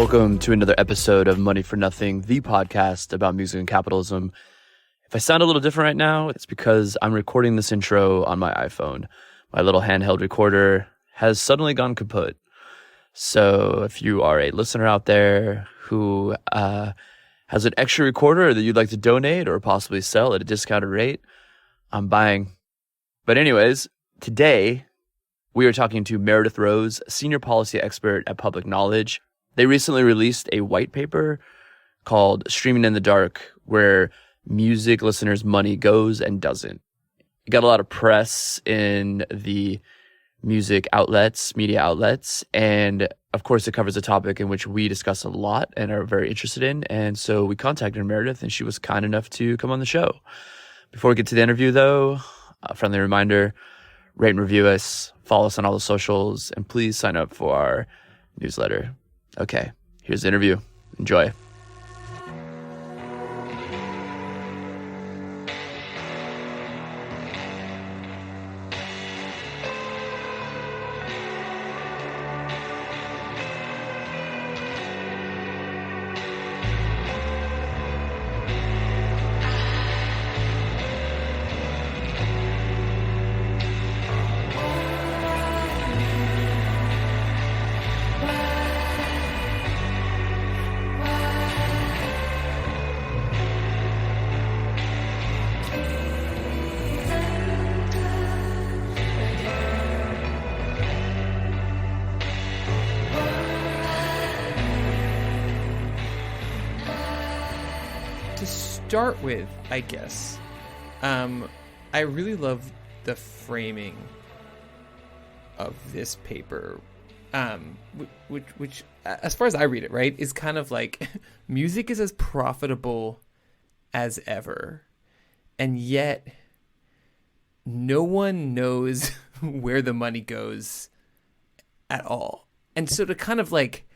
Welcome to another episode of Money for Nothing, the podcast about music and capitalism. If I sound a little different right now, it's because I'm recording this intro on my iPhone. My little handheld recorder has suddenly gone kaput. So if you are a listener out there who has an extra recorder that you'd like to donate or possibly sell at a discounted rate, I'm buying. But anyways, today we are talking to Meredith Rose, senior policy expert at Public Knowledge. They recently released a white paper called Streaming in the Dark, where music listeners' money goes and doesn't. It got a lot of press in the music outlets, media outlets, and of course it covers a topic in which we discuss a lot and are very interested in. And so we contacted Meredith, and she was kind enough to come on the show. Before we get to the interview, though, a friendly reminder, rate and review us, follow us on all the socials, and please sign up for our newsletter. Okay, here's the interview. Enjoy. Start with, I guess, I really love the framing of this paper, which, as far as I read it, right, is kind of like music is as profitable as ever, and yet no one knows where the money goes at all. And so to kind of like,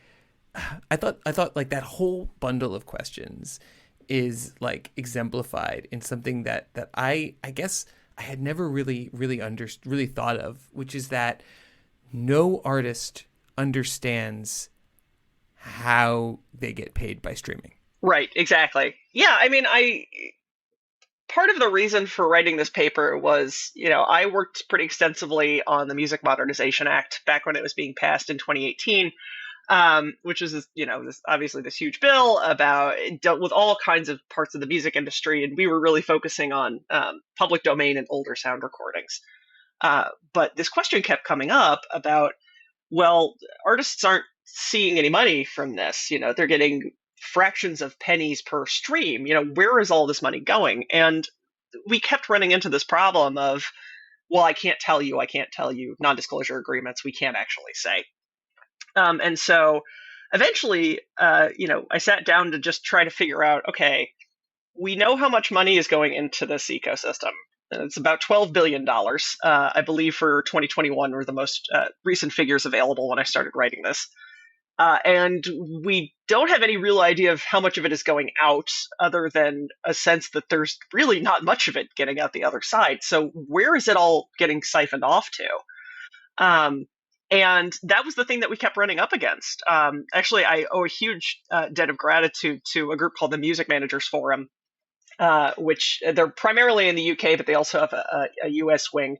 I thought like that whole bundle of questions is like exemplified in something that I guess I had never really thought of, which is that no artist understands how they get paid by streaming. Right, exactly. Yeah, I mean, part of the reason for writing this paper was, I worked pretty extensively on the Music Modernization Act back when it was being passed in 2018. Which is, obviously this huge bill it dealt with all kinds of parts of the music industry, and we were really focusing on public domain and older sound recordings. But this question kept coming up about, well, artists aren't seeing any money from this. They're getting fractions of pennies per stream. Where is all this money going? And we kept running into this problem of, well, I can't tell you, non-disclosure agreements, we can't actually say. And so eventually, I sat down to just try to figure out, okay, we know how much money is going into this ecosystem. It's about $12 billion, I believe, for 2021 were the most recent figures available when I started writing this. And we don't have any real idea of how much of it is going out, other than a sense that there's really not much of it getting out the other side. So where is it all getting siphoned off to? And that was the thing that we kept running up against. Actually, I owe a huge debt of gratitude to a group called the Music Managers Forum, which they're primarily in the UK, but they also have a US wing.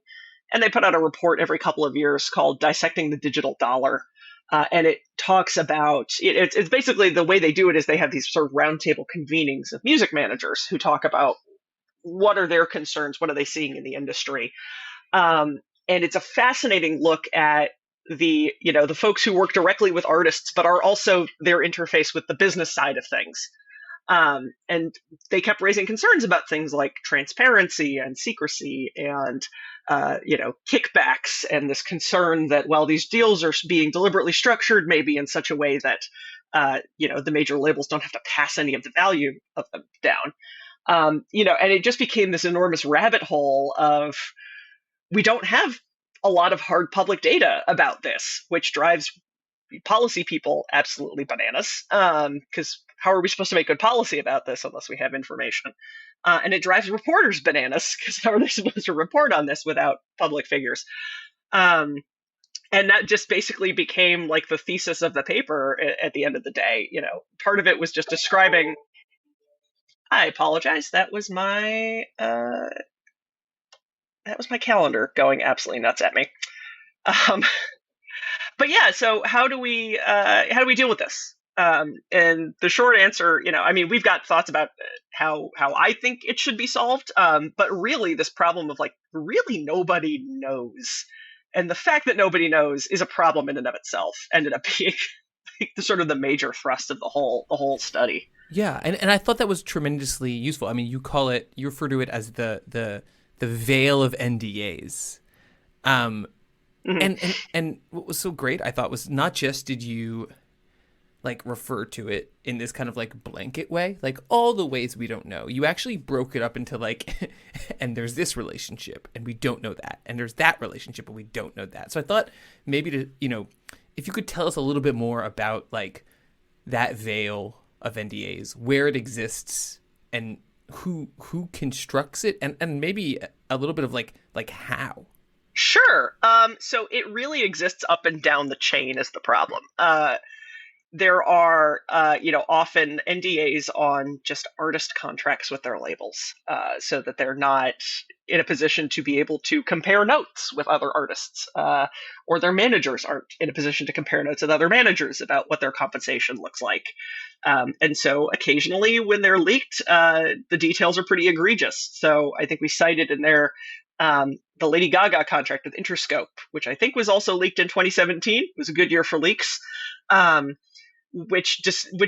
And they put out a report every couple of years called Dissecting the Digital Dollar. And it talks about, it's basically the way they do it is they have these sort of roundtable convenings of music managers who talk about what are their concerns, what are they seeing in the industry. And it's a fascinating look at the folks who work directly with artists, but are also their interface with the business side of things. And they kept raising concerns about things like transparency and secrecy and, kickbacks, and this concern that, well, these deals are being deliberately structured, maybe in such a way that, the major labels don't have to pass any of the value of them down. And it just became this enormous rabbit hole of, we don't have a lot of hard public data about this, which drives policy people absolutely bananas, because how are we supposed to make good policy about this unless we have information? And it drives reporters bananas, because how are they supposed to report on this without public figures? And that just basically became like the thesis of the paper at the end of the day. Part of it was just describing. I apologize. That was my calendar going absolutely nuts at me. Um, but yeah, so how do we deal with this? And the short answer, I mean, we've got thoughts about how I think it should be solved, but really, this problem of like really nobody knows, and the fact that nobody knows is a problem in and of itself. Ended up being like, the sort of the major thrust of the whole study. Yeah, and I thought that was tremendously useful. I mean, you refer to it as the veil of NDAs. Um, Mhm. and what was so great, I thought, was not just did you like refer to it in this kind of like blanket way, like all the ways we don't know. You actually broke it up into like, and there's this relationship and we don't know that, and there's that relationship and we don't know that. So I thought maybe if you could tell us a little bit more about like that veil of NDAs, where it exists, and who constructs it, and maybe a little bit of like how. Sure. So it really exists up and down the chain is the problem. There are, often NDAs on just artist contracts with their labels, so that they're not in a position to be able to compare notes with other artists, or their managers aren't in a position to compare notes with other managers about what their compensation looks like. And so occasionally when they're leaked, the details are pretty egregious. So I think we cited in there the Lady Gaga contract with Interscope, which I think was also leaked in 2017. It was a good year for leaks. Um, which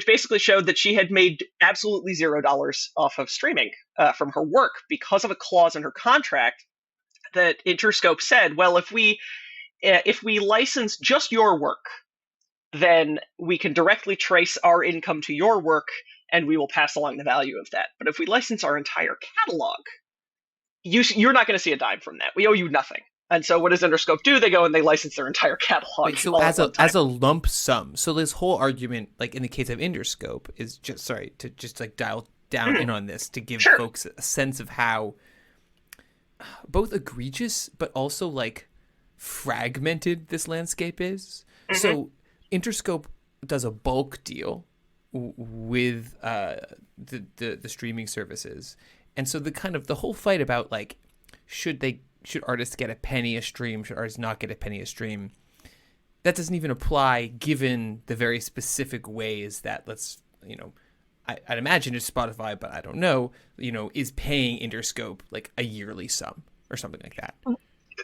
basically showed that she had made absolutely $0 off of streaming from her work because of a clause in her contract that Interscope said, well, if we license just your work, then we can directly trace our income to your work and we will pass along the value of that. But if we license our entire catalog, you're not going to see a dime from that. We owe you nothing. And so what does Interscope do? They go and they license their entire catalog Wait, so all at one time. as a lump sum. So this whole argument, like in the case of Interscope, is just sorry to just like dial down in on this to give Sure. folks a sense of how both egregious but also like fragmented this landscape is. So Interscope does a bulk deal with the streaming services, and so the whole fight about like should artists get a penny a stream, should artists not get a penny a stream, that doesn't even apply given the very specific ways that I'd imagine it's Spotify, but I don't know, is paying Interscope like a yearly sum or something like that.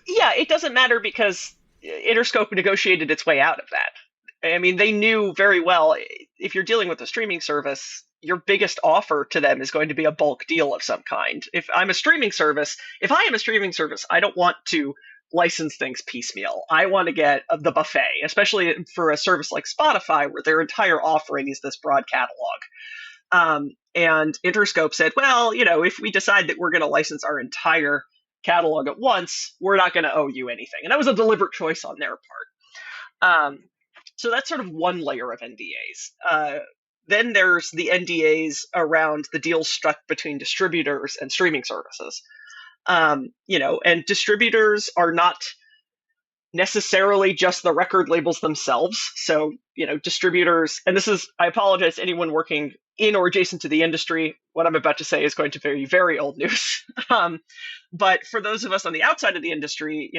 Yeah, it doesn't matter because Interscope negotiated its way out of that. I mean, they knew very well if you're dealing with a streaming service, your biggest offer to them is going to be a bulk deal of some kind. If I am a streaming service, I don't want to license things piecemeal. I want to get the buffet, especially for a service like Spotify, where their entire offering is this broad catalog. And Interscope said, well, if we decide that we're going to license our entire catalog at once, we're not going to owe you anything. And that was a deliberate choice on their part. So that's sort of one layer of NDAs. Then there's the NDAs around the deals struck between distributors and streaming services. And distributors are not necessarily just the record labels themselves. So, distributors, and I apologize to anyone working in or adjacent to the industry. What I'm about to say is going to be very old news. But for those of us on the outside of the industry,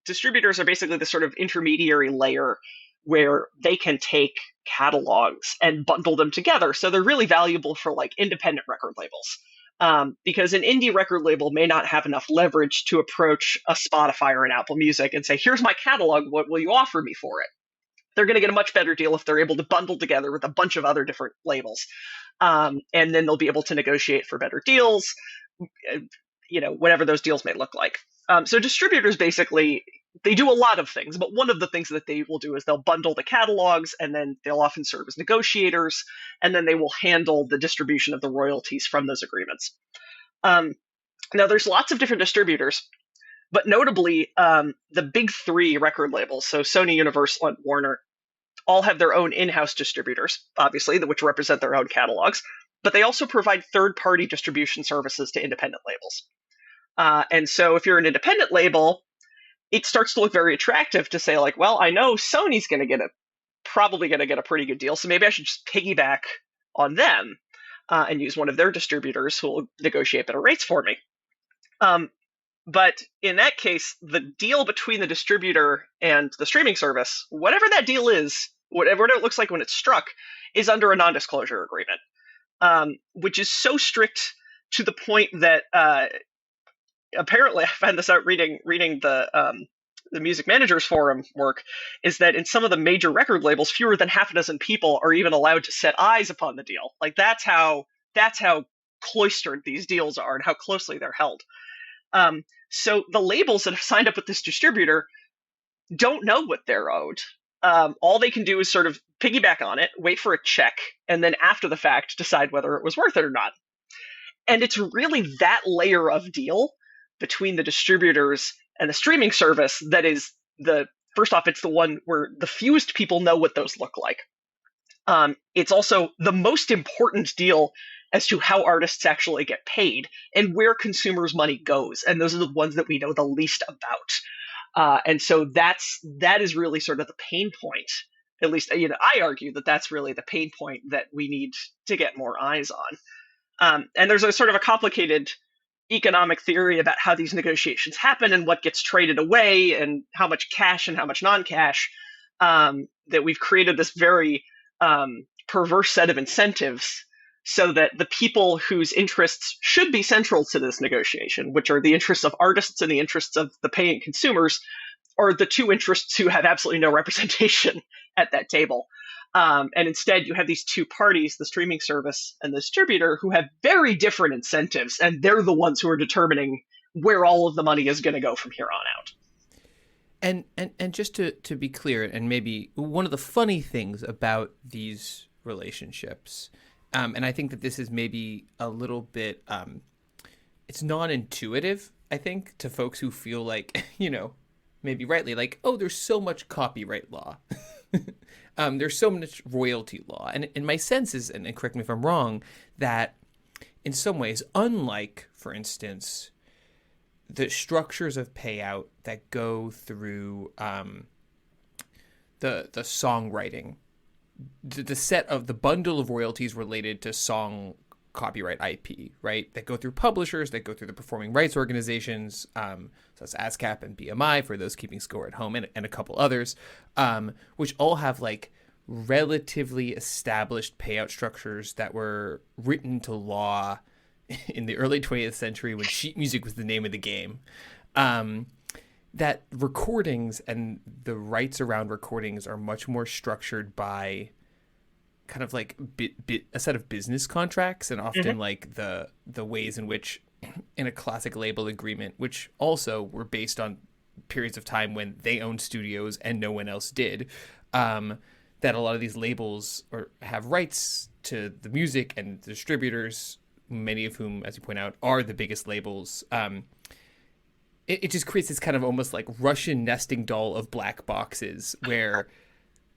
distributors are basically the sort of intermediary layer where they can take catalogs and bundle them together. So they're really valuable for like independent record labels. Because an indie record label may not have enough leverage to approach a Spotify or an Apple Music and say, here's my catalog, what will you offer me for it? They're going to get a much better deal if they're able to bundle together with a bunch of other different labels. And then they'll be able to negotiate for better deals, whatever those deals may look like. So distributors basically, they do a lot of things, but one of the things that they will do is they'll bundle the catalogs, and then they'll often serve as negotiators, and then they will handle the distribution of the royalties from those agreements. Now, there's lots of different distributors, but notably, the big three record labels, so Sony, Universal, and Warner, all have their own in-house distributors, obviously, which represent their own catalogs, but they also provide third-party distribution services to independent labels. And so if you're an independent label, it starts to look very attractive to say like, well, I know Sony's going to probably going to get a pretty good deal, so maybe I should just piggyback on them and use one of their distributors who will negotiate better rates for me. But in that case, the deal between the distributor and the streaming service, whatever that deal is, whatever it looks like when it's struck, is under a non-disclosure agreement, which is so strict to the point that apparently I found this out reading the Music Managers Forum work, is that in some of the major record labels, fewer than half a dozen people are even allowed to set eyes upon the deal. Like that's how cloistered these deals are and how closely they're held. So the labels that have signed up with this distributor don't know what they're owed. All they can do is sort of piggyback on it, wait for a check, and then after the fact decide whether it was worth it or not. And it's really that layer of deal between the distributors and the streaming service that is first off, it's the one where the fewest people know what those look like. It's also the most important deal as to how artists actually get paid and where consumers' money goes. And those are the ones that we know the least about. And so that is really sort of the pain point. At least, I argue that that's really the pain point that we need to get more eyes on. And there's a sort of a complicated economic theory about how these negotiations happen and what gets traded away and how much cash and how much non-cash, that we've created this very perverse set of incentives so that the people whose interests should be central to this negotiation, which are the interests of artists and the interests of the paying consumers, are the two interests who have absolutely no representation at that table. And instead, you have these two parties, the streaming service and the distributor, who have very different incentives, and they're the ones who are determining where all of the money is going to go from here on out. And just to be clear, and maybe one of the funny things about these relationships, and I think that this is maybe a little bit, it's non-intuitive, I think, to folks who feel like, maybe rightly, like, oh, there's so much copyright law. There's so much royalty law. And my sense is, and correct me if I'm wrong, that in some ways, unlike, for instance, the structures of payout that go through the songwriting, the set of the bundle of royalties related to song copyright IP, right? That go through publishers, that go through the performing rights organizations, so that's ASCAP and BMI for those keeping score at home, and a couple others, which all have like relatively established payout structures that were written to law in the early 20th century when sheet music was the name of the game. That recordings and the rights around recordings are much more structured by kind of like a set of business contracts, and often like the ways in which in a classic label agreement, which also were based on periods of time when they owned studios and no one else did, that a lot of these labels have rights to the music, and the distributors, many of whom, as you point out, are the biggest labels. It just creates this kind of almost like Russian nesting doll of black boxes where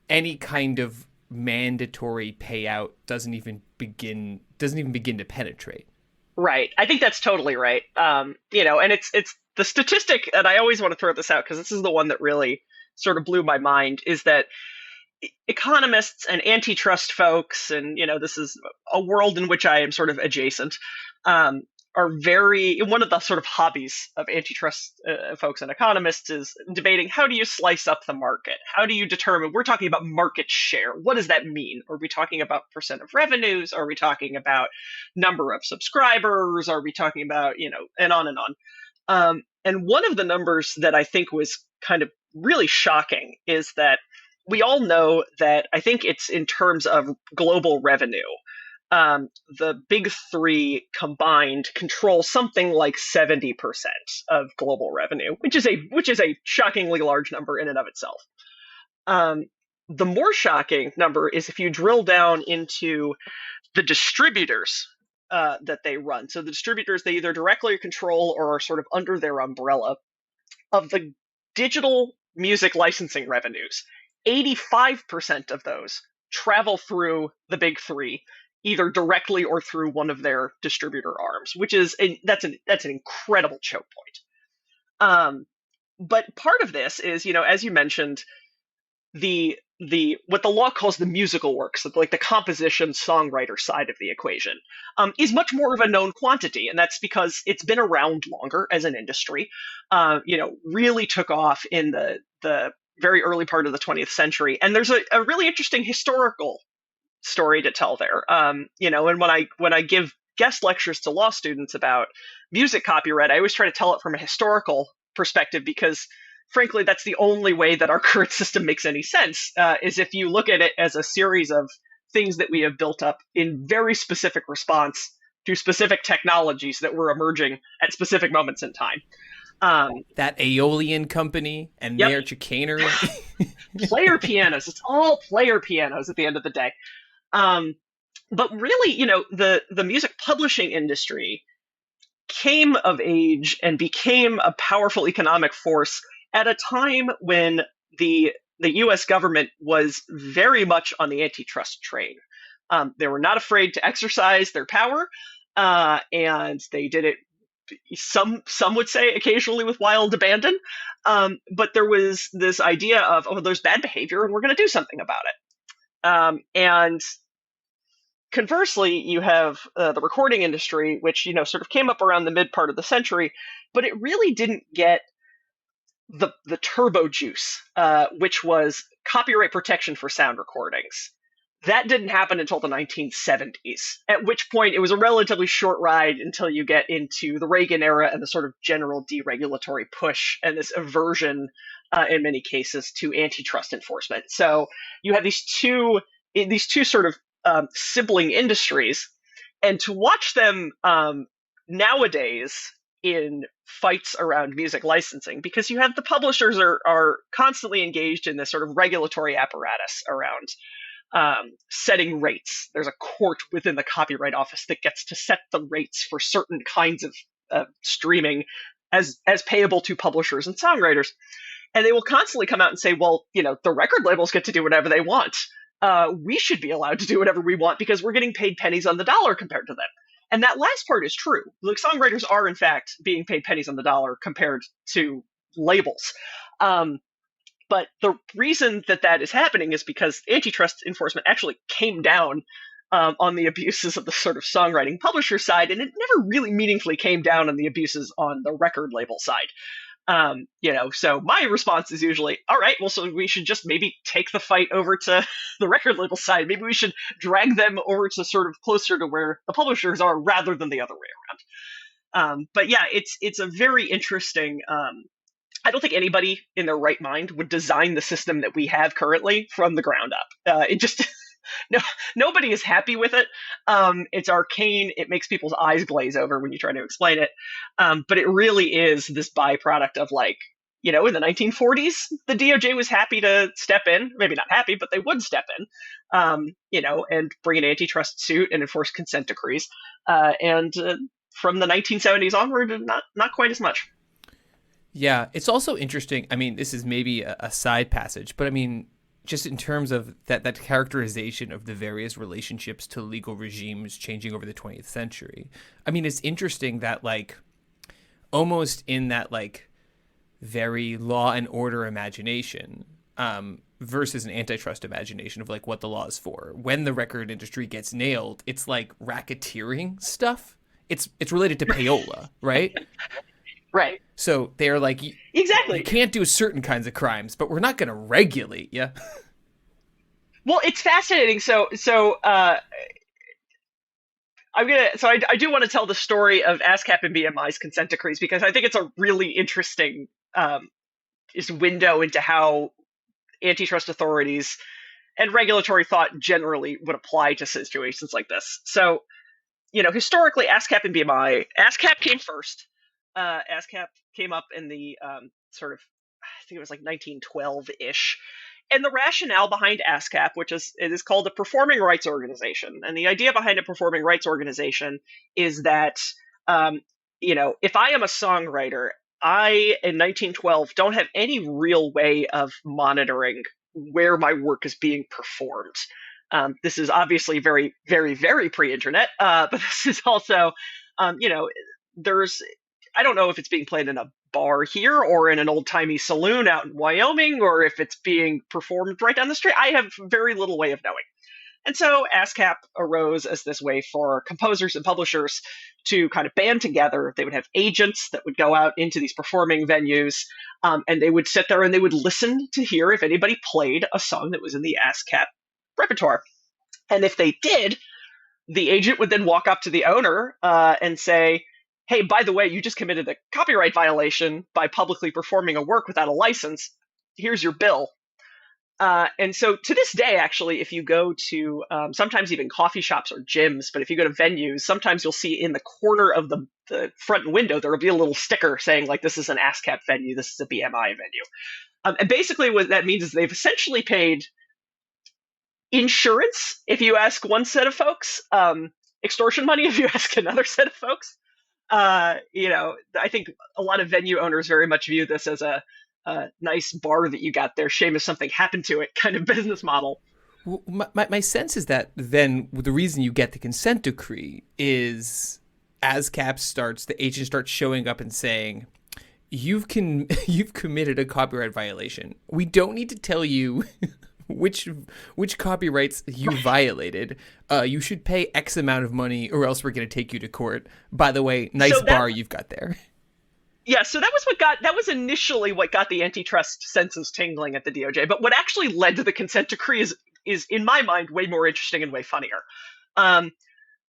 any kind of mandatory payout doesn't even begin to penetrate. Right. I think that's totally right. And it's the statistic, and I always want to throw this out because this is the one that really sort of blew my mind, is that economists and antitrust folks, and this is a world in which I am sort of adjacent, are one of the sort of hobbies of antitrust folks and economists is debating, how do you slice up the market? How do you determine, we're talking about market share. What does that mean? Are we talking about percent of revenues? Are we talking about number of subscribers? Are we talking about, and on and on. And one of the numbers that I think was kind of really shocking is that we all know that, I think it's in terms of global revenue, the big three combined control something like 70% of global revenue, which is a shockingly large number in and of itself. The more shocking number is if you drill down into the distributors that they run. So the distributors, they either directly control or are sort of under their umbrella of the digital music licensing revenues. 85% of those travel through the big three, either directly or through one of their distributor arms, which is that's an incredible choke point. but part of this is, as you mentioned, the what the law calls the musical works, like the composition songwriter side of the equation, is much more of a known quantity, and that's because it's been around longer as an industry. Really took off in the very early part of the 20th century, and there's a really interesting historical story to tell there. And when I give guest lectures to law students about music copyright, I always try to tell it from a historical perspective, because frankly, that's the only way that our current system makes any sense, is if you look at it as a series of things that we have built up in very specific response to specific technologies that were emerging at specific moments in time. That Aeolian company and Yep. their chicanery. Player pianos. It's all player pianos at the end of the day. But really, the music publishing industry came of age and became a powerful economic force at a time when the U.S. government was very much on the antitrust train. They were not afraid to exercise their power, and they did it. Some would say occasionally with wild abandon, but there was this idea of, there's bad behavior and we're going to do something about it. And conversely, you have the recording industry, which sort of came up around the mid part of the century, but it really didn't get the turbo juice, which was copyright protection for sound recordings. That didn't happen until the 1970s, at which point it was a relatively short ride until you get into the Reagan era and the sort of general deregulatory push and this aversion, in many cases, to antitrust enforcement. So you have these two sort of sibling industries, and to watch them nowadays in fights around music licensing, because you have the publishers are constantly engaged in this sort of regulatory apparatus around setting rates. There's a court within the Copyright Office that gets to set the rates for certain kinds of streaming as payable to publishers and songwriters. And they will constantly come out and say, well, the record labels get to do whatever they want. We should be allowed to do whatever we want because we're getting paid pennies on the dollar compared to them. And that last part is true. Like, songwriters are, in fact, being paid pennies on the dollar compared to labels. But the reason that is happening is because antitrust enforcement actually came down on the abuses of the sort of songwriting publisher side, and it never really meaningfully came down on the abuses on the record label side. So my response is usually, all right, well, so we should just maybe take the fight over to the record label side. Maybe we should drag them over to sort of closer to where the publishers are rather than the other way around. But yeah, it's a very interesting. I don't think anybody in their right mind would design the system that we have currently from the ground up. It just nobody is happy with it. It's arcane. It makes people's eyes glaze over when you try to explain it. But it really is this byproduct of, like, in the 1940s, the DOJ was happy to step in. Maybe not happy, but they would step in, and bring an antitrust suit and enforce consent decrees. And from the 1970s onward, not quite as much. Yeah, it's also interesting. I mean, this is maybe a side passage, but I mean, just in terms of that characterization of the various relationships to legal regimes changing over the 20th century. I mean, it's interesting that, like, almost in that, like, very law and order imagination versus an antitrust imagination of, like, what the law is for. When the record industry gets nailed, it's like racketeering stuff. It's related to payola, right? Right. So they're like, exactly, you can't do certain kinds of crimes, but we're not going to regulate you. Well, it's fascinating. So I do want to tell the story of ASCAP and BMI's consent decrees, because I think it's a really interesting window into how antitrust authorities and regulatory thought generally would apply to situations like this. So, historically, ASCAP and BMI, ASCAP came first. ASCAP came up in the sort of, I think it was like 1912-ish. And the rationale behind ASCAP, it is called a performing rights organization. And the idea behind a performing rights organization is that, if I am a songwriter, I, in 1912, don't have any real way of monitoring where my work is being performed. This is obviously very, very, very pre-internet, but this is also, I don't know if it's being played in a bar here or in an old-timey saloon out in Wyoming, or if it's being performed right down the street. I have very little way of knowing. And so ASCAP arose as this way for composers and publishers to kind of band together. They would have agents that would go out into these performing venues, and they would sit there and they would listen to hear if anybody played a song that was in the ASCAP repertoire. And if they did, the agent would then walk up to the owner and say, hey, by the way, you just committed a copyright violation by publicly performing a work without a license. Here's your bill. And so to this day, actually, if you go to sometimes even coffee shops or gyms, but if you go to venues, sometimes you'll see in the corner of the front window, there will be a little sticker saying, like, this is an ASCAP venue, this is a BMI venue. And basically what that means is they've essentially paid insurance, if you ask one set of folks, extortion money, if you ask another set of folks. I think a lot of venue owners very much view this as a nice bar that you got there, shame if something happened to it kind of business model. Well, my sense is that then the reason you get the consent decree is ASCAP starts, the agent starts showing up and saying, you've committed a copyright violation. We don't need to tell you which copyrights you violated. You should pay X amount of money or else we're going to take you to court. By the way, nice bar you've got there. Yeah, so that was initially what got the antitrust senses tingling at the DOJ. But what actually led to the consent decree is in my mind way more interesting and way funnier.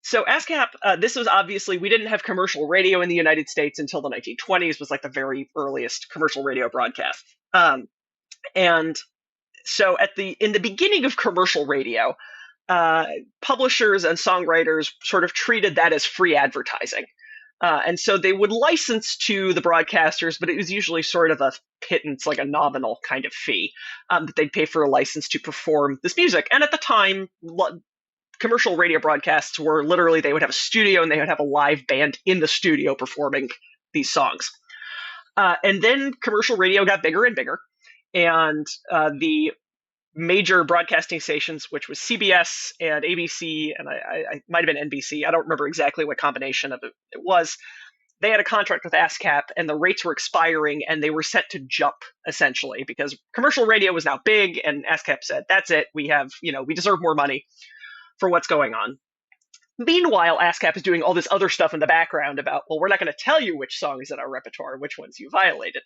So ASCAP, this was obviously, we didn't have commercial radio in the United States until the 1920s, was like the very earliest commercial radio broadcast. And so in the beginning of commercial radio, publishers and songwriters sort of treated that as free advertising. And so they would license to the broadcasters, but it was usually sort of a pittance, like a nominal kind of fee that they'd pay for a license to perform this music. And at the time, commercial radio broadcasts were literally, they would have a studio and they would have a live band in the studio performing these songs. And then commercial radio got bigger and bigger. And the major broadcasting stations, which was CBS and ABC, and I might have been NBC. I don't remember exactly what combination of it was. They had a contract with ASCAP, and the rates were expiring, and they were set to jump, essentially, because commercial radio was now big, and ASCAP said, that's it. We deserve more money for what's going on. Meanwhile, ASCAP is doing all this other stuff in the background about, well, we're not going to tell you which song is in our repertoire, which ones you violated.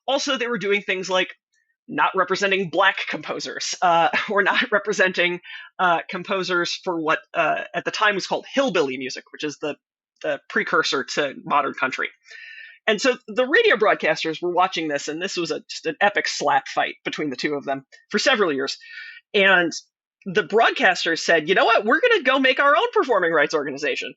Also, they were doing things like not representing Black composers, or not representing composers for what at the time was called hillbilly music, which is the precursor to modern country. And so the radio broadcasters were watching this, and this was just an epic slap fight between the two of them for several years. And the broadcasters said, you know what, we're going to go make our own performing rights organization.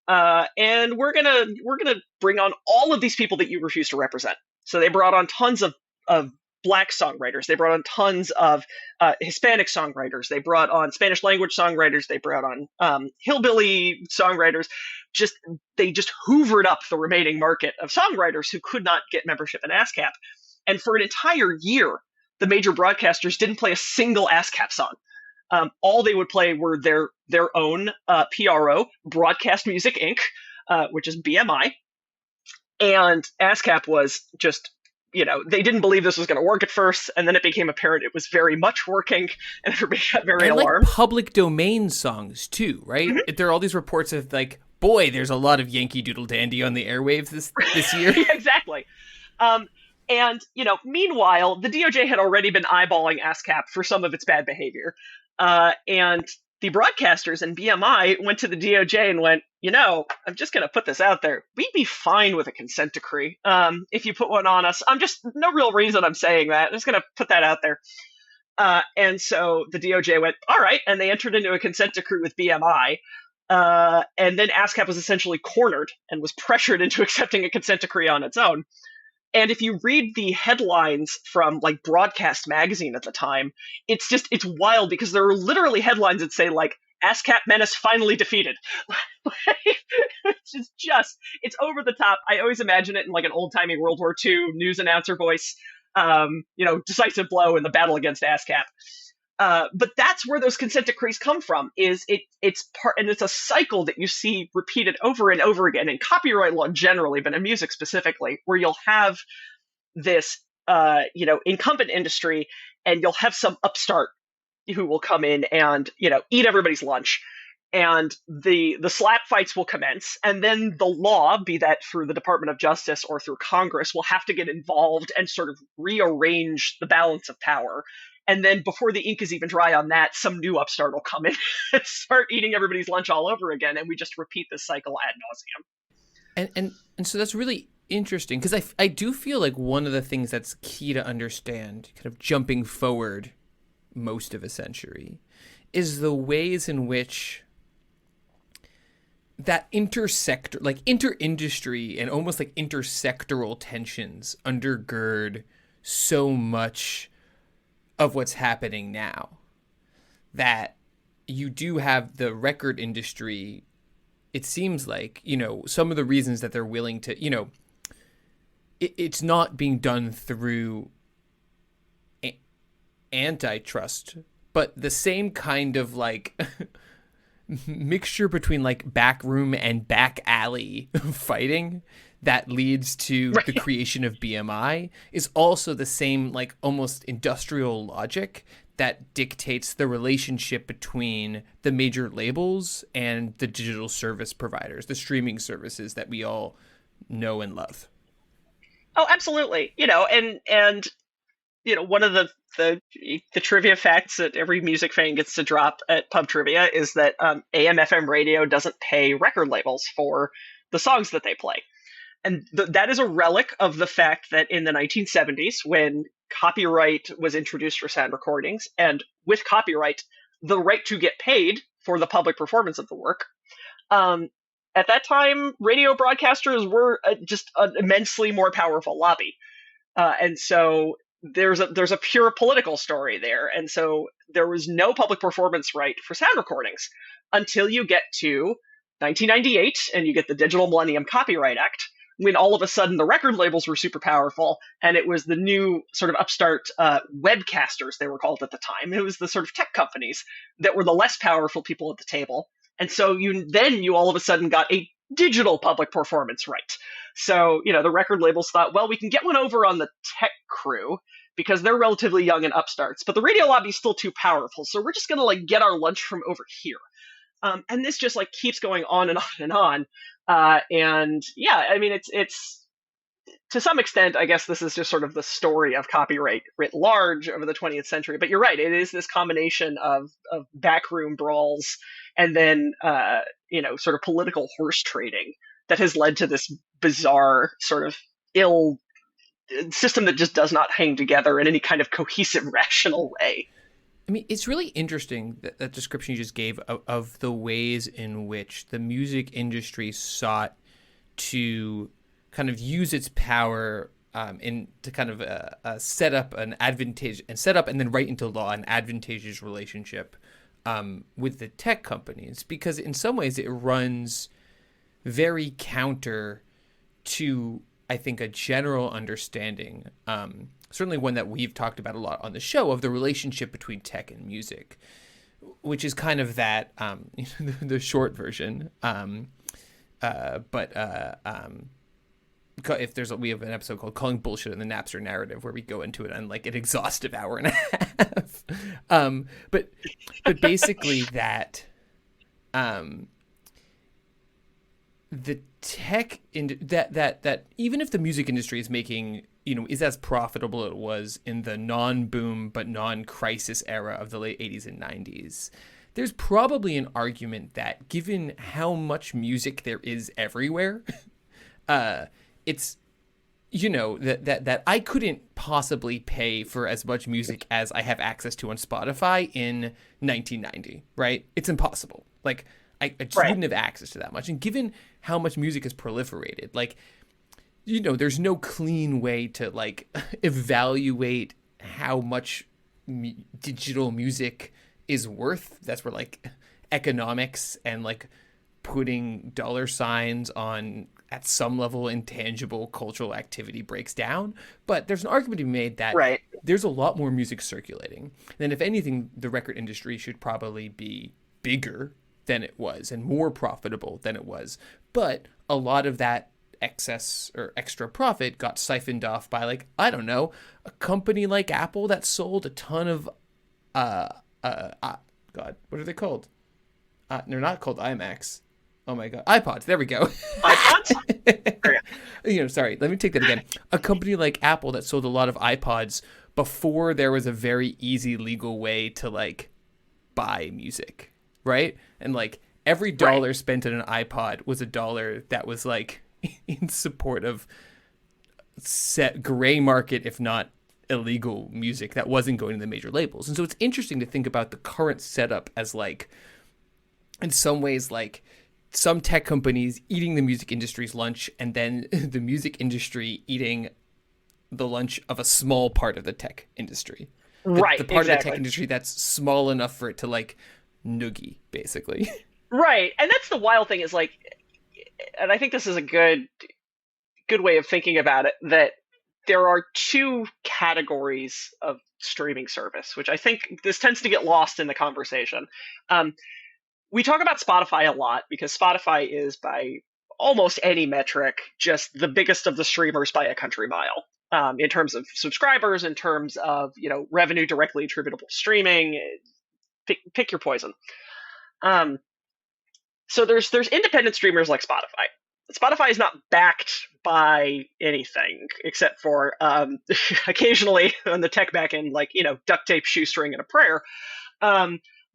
And we're gonna bring on all of these people that you refuse to represent. So they brought on tons of Black songwriters. They brought on tons of Hispanic songwriters. They brought on Spanish language songwriters. They brought on hillbilly songwriters. They just hoovered up the remaining market of songwriters who could not get membership in ASCAP. And for an entire year, the major broadcasters didn't play a single ASCAP song. All they would play were their own PRO, Broadcast Music Inc., which is BMI. And ASCAP was just, they didn't believe this was going to work at first, and then it became apparent it was very much working, and everybody got very alarmed. Like public domain songs too, right? Mm-hmm. There are all these reports of like, boy, there's a lot of Yankee Doodle Dandy on the airwaves this year. Exactly. And meanwhile, the DOJ had already been eyeballing ASCAP for some of its bad behavior, and the broadcasters and BMI went to the DOJ and went, I'm just going to put this out there. We'd be fine with a consent decree if you put one on us. No real reason I'm saying that. I'm just going to put that out there. And so the DOJ went, all right, and they entered into a consent decree with BMI. And then ASCAP was essentially cornered and was pressured into accepting a consent decree on its own. And if you read the headlines from like Broadcast magazine at the time, it's wild because there are literally headlines that say like ASCAP menace finally defeated. It's over the top. I always imagine it in like an old timey World War II news announcer voice, decisive blow in the battle against ASCAP. But that's where those consent decrees come from. It's part, and it's a cycle that you see repeated over and over again in copyright law generally, but in music specifically, where you'll have this incumbent industry, and you'll have some upstart who will come in and eat everybody's lunch, and the slap fights will commence, and then the law, be that through the Department of Justice or through Congress, will have to get involved and sort of rearrange the balance of power. And then before the ink is even dry on that, some new upstart will come in and start eating everybody's lunch all over again, and we just repeat this cycle ad nauseum. And so that's really interesting, because I do feel like one of the things that's key to understand, kind of jumping forward most of a century, is the ways in which that inter-industry and almost like intersectoral tensions undergird so much of what's happening now. That you do have the record industry, it seems like, some of the reasons that they're willing to, it's not being done through antitrust, but the same kind of like mixture between like backroom and back alley fighting that leads to the creation of BMI is also the same, like almost industrial logic that dictates the relationship between the major labels and the digital service providers, the streaming services that we all know and love. Oh, absolutely. And one of the trivia facts that every music fan gets to drop at pub trivia is that AM/FM radio doesn't pay record labels for the songs that they play. And that is a relic of the fact that in the 1970s, when copyright was introduced for sound recordings, and with copyright, the right to get paid for the public performance of the work, at that time, radio broadcasters were just an immensely more powerful lobby. And so there's a pure political story there. And so there was no public performance right for sound recordings until you get to 1998 and you get the Digital Millennium Copyright Act, when all of a sudden the record labels were super powerful, and it was the new sort of upstart webcasters, they were called at the time. It was the sort of tech companies that were the less powerful people at the table. And so you all of a sudden got a digital public performance right. So, the record labels thought, well, we can get one over on the tech crew because they're relatively young and upstarts, but the radio lobby is still too powerful. So we're just going to like get our lunch from over here. And this just like keeps going on and on and on. And yeah, I mean, it's to some extent, I guess this is just sort of the story of copyright writ large over the 20th century. But you're right, it is this combination of backroom brawls and then, sort of political horse trading that has led to this bizarre sort of ill system that just does not hang together in any kind of cohesive, rational way. I mean, it's really interesting that description you just gave of the ways in which the music industry sought to kind of use its power to kind of set up and then write into law an advantageous relationship with the tech companies, because in some ways it runs very counter to, I think, a general understanding, certainly one that we've talked about a lot on the show, of the relationship between tech and music, which is kind of that the short version. We have an episode called "Calling Bullshit in the Napster Narrative," where we go into it on like an exhaustive hour and a half. But basically that the tech that even if the music industry is making, is as profitable as it was in the non-boom but non-crisis era of the late 80s and 90s, there's probably an argument that given how much music there is everywhere, it's, that I couldn't possibly pay for as much music as I have access to on Spotify in 1990, right? It's impossible. Like, I just wouldn't have access to that much. And given how much music has proliferated, like, there's no clean way to, like, evaluate how much digital music is worth. That's where, like, economics and, like, putting dollar signs on, at some level, intangible cultural activity breaks down. But there's an argument to be made that Right. there's a lot more music circulating. And if anything, the record industry should probably be bigger than it was and more profitable than it was. But a lot of that excess or extra profit got siphoned off by, like, I don't know, a company like Apple that sold a ton of God, what are they called? They're not called iMacs. Oh my God, iPods. There we go. iPods? Sorry, let me take that again. A company like Apple that sold a lot of iPods before there was a very easy legal way to, like, buy music, right? And, like, every dollar spent on an iPod was a dollar that was, like, in support of set gray market, if not illegal music that wasn't going to the major labels. And so it's interesting to think about the current setup as, like, in some ways, like, some tech companies eating the music industry's lunch, and then the music industry eating the lunch of a small part of the tech industry. The part of the tech industry that's small enough for it to, like, noogie, basically. Right. And that's the wild thing, is like, and I think this is a good way of thinking about it, that there are two categories of streaming service, which I think this tends to get lost in the conversation. We talk about Spotify a lot because Spotify is, by almost any metric, just the biggest of the streamers by a country mile, in terms of subscribers, in terms of, revenue directly attributable to streaming. Pick your poison. So there's independent streamers like Spotify. Spotify is not backed by anything except for occasionally on the tech back end, like, duct tape, shoestring, and a prayer.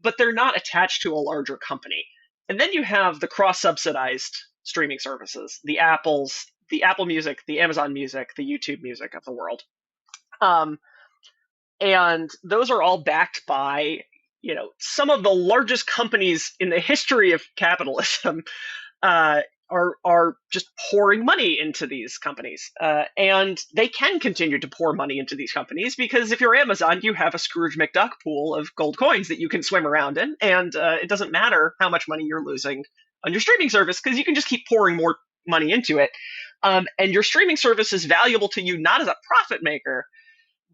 But they're not attached to a larger company. And then you have the cross-subsidized streaming services, the Apple Music, the Amazon Music, the YouTube Music of the world. And those are all backed by, some of the largest companies in the history of capitalism, are just pouring money into these companies. And they can continue to pour money into these companies because if you're Amazon, you have a Scrooge McDuck pool of gold coins that you can swim around in. And it doesn't matter how much money you're losing on your streaming service because you can just keep pouring more money into it. And your streaming service is valuable to you not as a profit maker,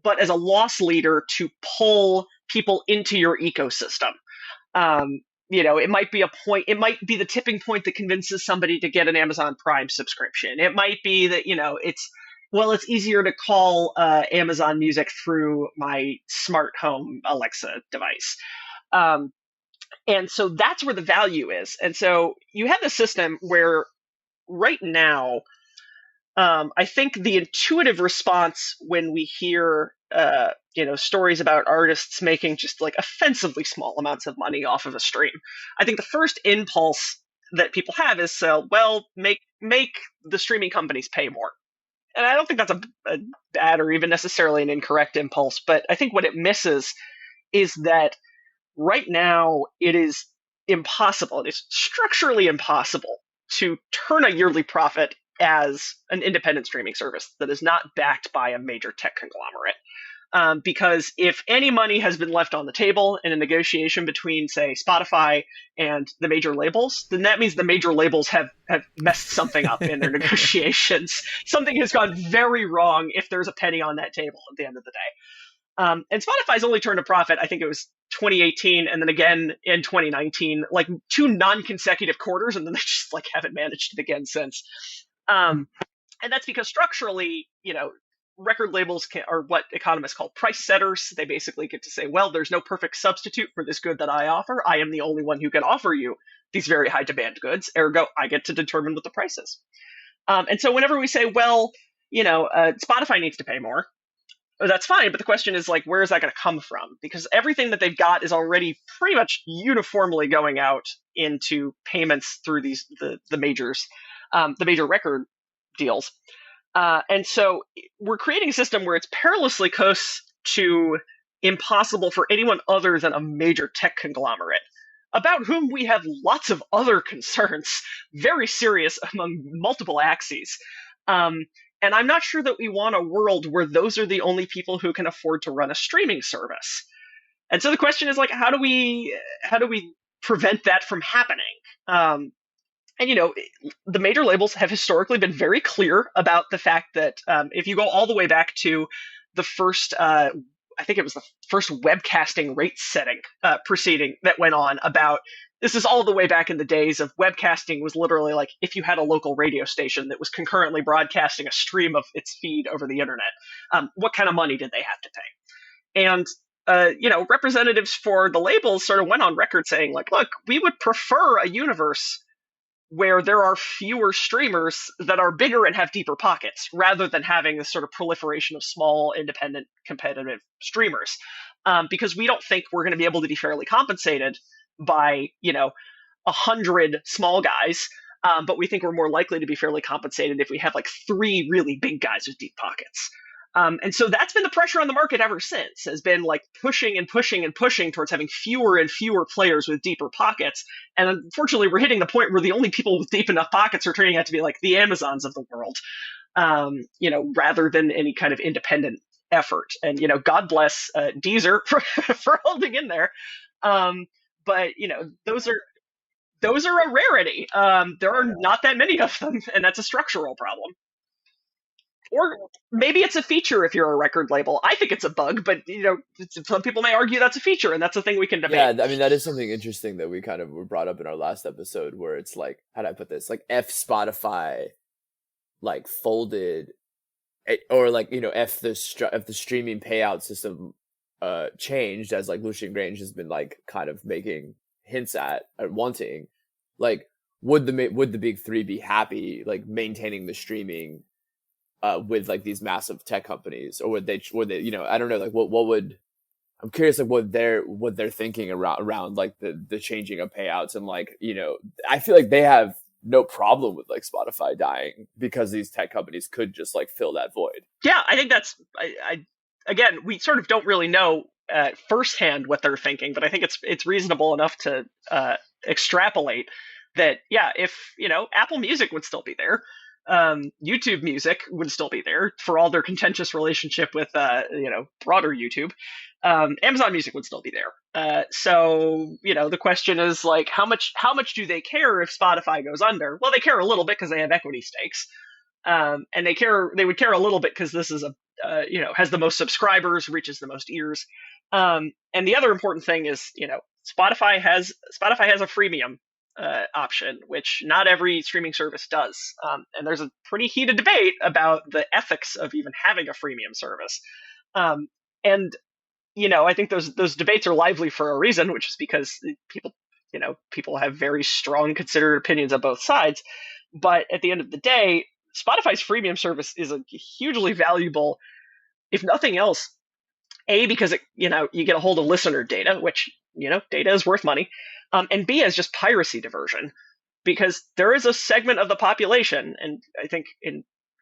but as a loss leader to pull people into your ecosystem. It might be it might be the tipping point that convinces somebody to get an Amazon Prime subscription. It might be that, it's easier to call Amazon Music through my smart home Alexa device. And so that's where the value is. And so you have the system where right now, I think the intuitive response when we hear stories about artists making just, like, offensively small amounts of money off of a stream, I think the first impulse that people have is, make the streaming companies pay more. And I don't think that's a bad or even necessarily an incorrect impulse, but I think what it misses is that right now it is impossible. It is structurally impossible to turn a yearly profit as an independent streaming service that is not backed by a major tech conglomerate. Because if any money has been left on the table in a negotiation between, say, Spotify and the major labels, then that means the major labels have messed something up in their negotiations. Something has gone very wrong if there's a penny on that table at the end of the day. And Spotify's only turned a profit, I think it was 2018, and then again in 2019, like 2 non-consecutive quarters, and then they just, like, haven't managed it again since. And that's because structurally, record labels are what economists call price setters. They basically get to say, well, there's no perfect substitute for this good that I offer. I am the only one who can offer you these very high demand goods. Ergo, I get to determine what the price is. And so whenever we say, well, Spotify needs to pay more, that's fine. But the question is, like, where is that going to come from? Because everything that they've got is already pretty much uniformly going out into payments through the majors, the major record deals. And so we're creating a system where it's perilously close to impossible for anyone other than a major tech conglomerate, about whom we have lots of other concerns, very serious among multiple axes. And I'm not sure that we want a world where those are the only people who can afford to run a streaming service. And so the question is, like, how do we prevent that from happening? And, the major labels have historically been very clear about the fact that if you go all the way back to the first, I think it was the first webcasting rate setting proceeding that went on about, this is all the way back in the days of webcasting was literally like if you had a local radio station that was concurrently broadcasting a stream of its feed over the internet, what kind of money did they have to pay? And representatives for the labels sort of went on record saying, like, look, we would prefer a universe where there are fewer streamers that are bigger and have deeper pockets, rather than having this sort of proliferation of small, independent, competitive streamers. Because we don't think we're going to be able to be fairly compensated by, 100 small guys, but we think we're more likely to be fairly compensated if we have like 3 really big guys with deep pockets. And so that's been the pressure on the market ever since, has been like pushing and pushing and pushing towards having fewer and fewer players with deeper pockets. And unfortunately, we're hitting the point where the only people with deep enough pockets are turning out to be like the Amazons of the world, rather than any kind of independent effort. And, God bless Deezer for holding in there. But, those are a rarity. There are not that many of them, and that's a structural problem. Or maybe it's a feature if you're a record label. I think it's a bug, but some people may argue that's a feature, and that's a thing we can debate. Yeah, I mean, that is something interesting that we kind of were brought up in our last episode, where it's like, how do I put this? Like, if Spotify like folded, or like, if the streaming payout system changed, as like Lucian Grange has been like kind of making hints at wanting, like, would the big three be happy like maintaining the streaming with like these massive tech companies, or would they I don't know, like what would, I'm curious like what they're thinking around like the changing of payouts, and like, I feel like they have no problem with like Spotify dying, because these tech companies could just like fill that void. Yeah, I think that's I again, we sort of don't really know firsthand what they're thinking, but I think it's reasonable enough to extrapolate that, yeah, if Apple Music would still be there, YouTube Music would still be there for all their contentious relationship with broader YouTube. Amazon Music would still be there. So the question is like, how much do they care if Spotify goes under? Well, they care a little bit because they have equity stakes, and they would care a little bit because this is has the most subscribers, reaches the most ears. And the other important thing is Spotify has a freemium option, which not every streaming service does. And there's a pretty heated debate about the ethics of even having a freemium service. And I think those debates are lively for a reason, which is because people have very strong considered opinions on both sides. But at the end of the day, Spotify's freemium service is a hugely valuable, if nothing else, because it, you get a hold of listener data, which data is worth money, and B, as just piracy diversion, because there is a segment of the population, and I think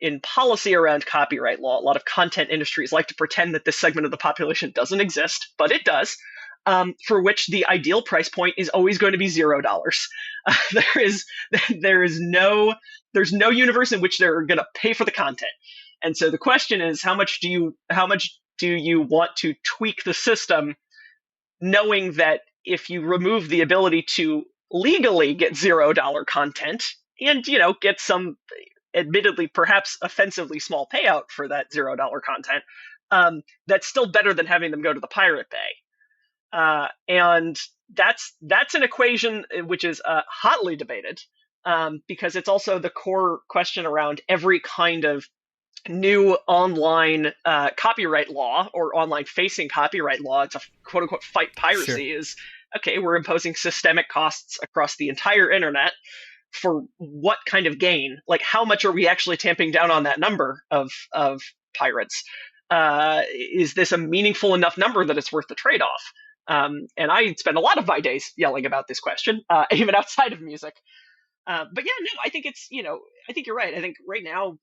in policy around copyright law, a lot of content industries like to pretend that this segment of the population doesn't exist, but it does. For which the ideal price point is always going to be $0. There's no universe in which they're going to pay for the content, and so the question is, how much do you want to tweak the system, knowing that if you remove the ability to legally get $0 content and get some admittedly perhaps offensively small payout for that $0 content, that's still better than having them go to the Pirate Bay. And that's an equation which is hotly debated, because it's also the core question around every kind of new online copyright law or online facing copyright law. It's a quote unquote fight piracy. Sure. Is okay, we're imposing systemic costs across the entire internet for what kind of gain? Like, how much are we actually tamping down on that number of pirates? Is this a meaningful enough number that it's worth the trade-off? And I spend a lot of my days yelling about this question, even outside of music. But yeah, no, I think I think you're right. I think right now,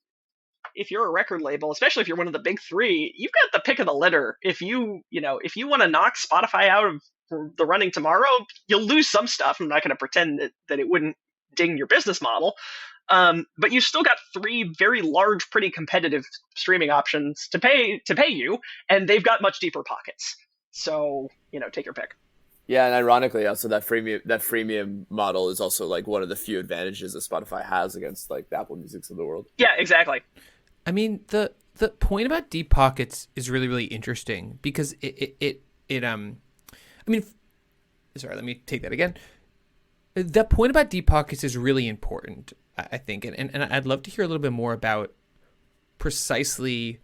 if you're a record label, especially if you're one of the big three, you've got the pick of the litter. If you want to knock Spotify out of the running tomorrow, you'll lose some stuff. I'm not going to pretend that it wouldn't ding your business model. But you've still got 3 very large, pretty competitive streaming options to pay you, and they've got much deeper pockets. So, take your pick. Yeah, and ironically, also that freemium model is also like one of the few advantages that Spotify has against like the Apple Musics of the world. Yeah, exactly. I mean, the point about deep pockets is really really interesting because I mean, sorry, let me take that again. That point about deep pockets is really important, I think, and I'd love to hear a little bit more about precisely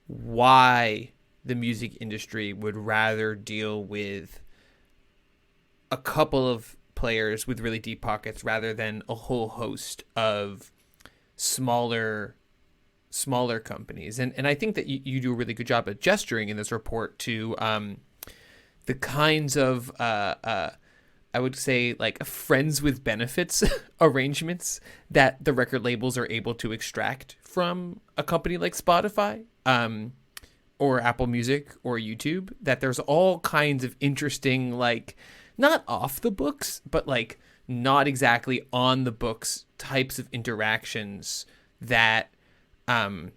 why the music industry would rather deal with a couple of players with really deep pockets rather than a whole host of smaller companies. And I think that you do a really good job at gesturing in this report to the kinds of I would say like friends with benefits arrangements that the record labels are able to extract from a company like Spotify, or Apple Music or YouTube. That there's all kinds of interesting, like, not off the books, but like not exactly on the books types of interactions that that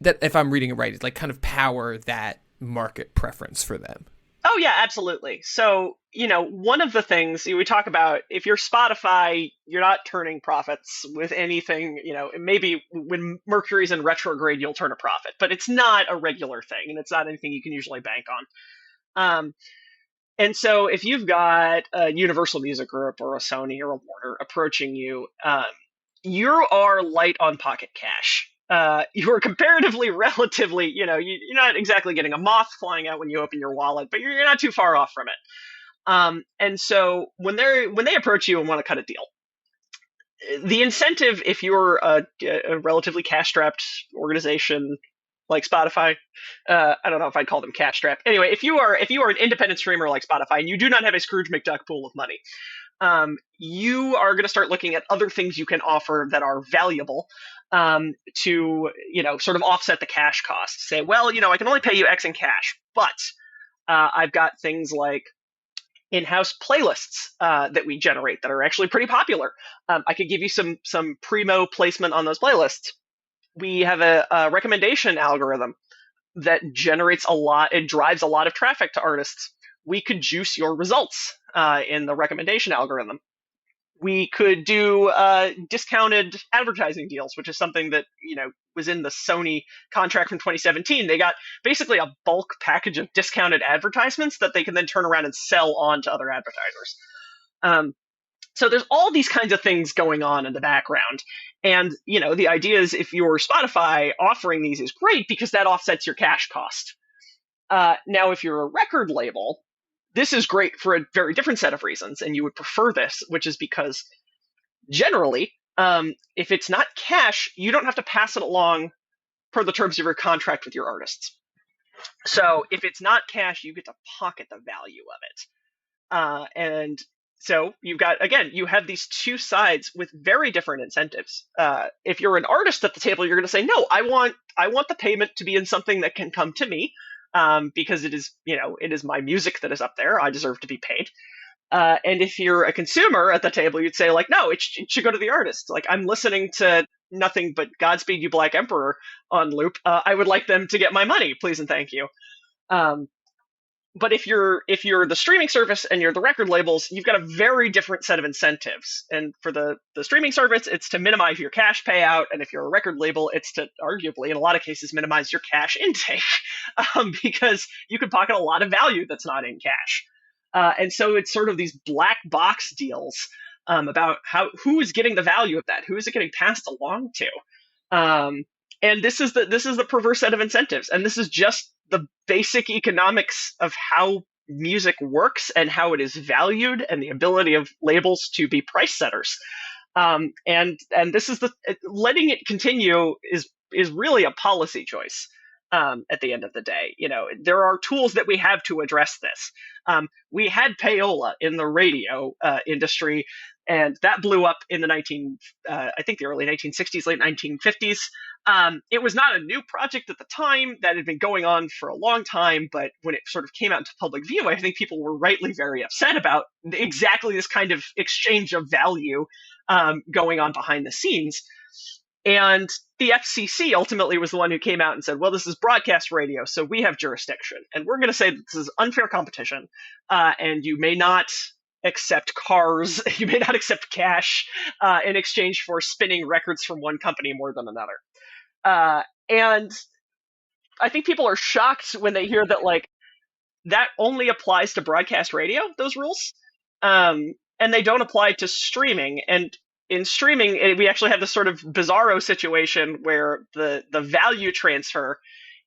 if I'm reading it right, it's like kind of power that market preference for them. Oh yeah, absolutely. So, one of the things we talk about, if you're Spotify, you're not turning profits with anything, maybe when Mercury's in retrograde, you'll turn a profit, but it's not a regular thing and it's not anything you can usually bank on. And so if you've got a Universal Music Group or a Sony or a Warner approaching you, you are light on pocket cash. You are comparatively, relatively, you're not exactly getting a moth flying out when you open your wallet, but you're not too far off from it. And so when they approach you and want to cut a deal, the incentive, if you're a relatively cash-strapped organization like Spotify, I don't know if I'd call them cash-strapped. Anyway, if you are an independent streamer like Spotify and you do not have a Scrooge McDuck pool of money, you are going to start looking at other things you can offer that are valuable, to sort of offset the cash cost. Say, well, I can only pay you X in cash, but I've got things like in-house playlists that we generate that are actually pretty popular. I could give you some primo placement on those playlists. We have a recommendation algorithm that generates a lot. It drives a lot of traffic to artists. We could juice your results in the recommendation algorithm. We could do discounted advertising deals, which is something that was in the Sony contract from 2017. They got basically a bulk package of discounted advertisements that they can then turn around and sell on to other advertisers. So there's all these kinds of things going on in the background. And, the idea is if you're Spotify, offering these is great because that offsets your cash cost. Now, if you're a record label, this is great for a very different set of reasons, and you would prefer this, which is because generally, if it's not cash, you don't have to pass it along per the terms of your contract with your artists. So if it's not cash, you get to pocket the value of it. And so you have these two sides with very different incentives. If you're an artist at the table, you're going to say, no, I want the payment to be in something that can come to me, because it is my music that is up there. I deserve to be paid. And if you're a consumer at the table, you'd say, like, no, it should go to the artist. Like, I'm listening to nothing but Godspeed You Black Emperor on loop. I would like them to get my money, please and thank you. But if you're the streaming service and you're the record labels, you've got a very different set of incentives. And for the streaming service, it's to minimize your cash payout. And if you're a record label, it's to arguably, in a lot of cases, minimize your cash intake, because you can pocket a lot of value that's not in cash. And so it's sort of these black box deals about who is getting the value of that, who is it getting passed along to. And this is the perverse set of incentives, and this is just the basic economics of how music works and how it is valued, and the ability of labels to be price setters. And this is letting it continue is really a policy choice. At the end of the day, there are tools that we have to address this. We had payola in the radio industry, and that blew up in I think the early 1960s, late 1950s. It was not a new project at the time. That had been going on for a long time, but when it sort of came out into public view, I think people were rightly very upset about exactly this kind of exchange of value going on behind the scenes. And the FCC ultimately was the one who came out and said, well, this is broadcast radio, so we have jurisdiction. And we're going to say that this is unfair competition, and you may not accept cars, you may not accept cash in exchange for spinning records from one company more than another. And I think people are shocked when they hear that, like, that only applies to broadcast radio, those rules. And they don't apply to streaming. And in streaming, we actually have this sort of bizarro situation where the value transfer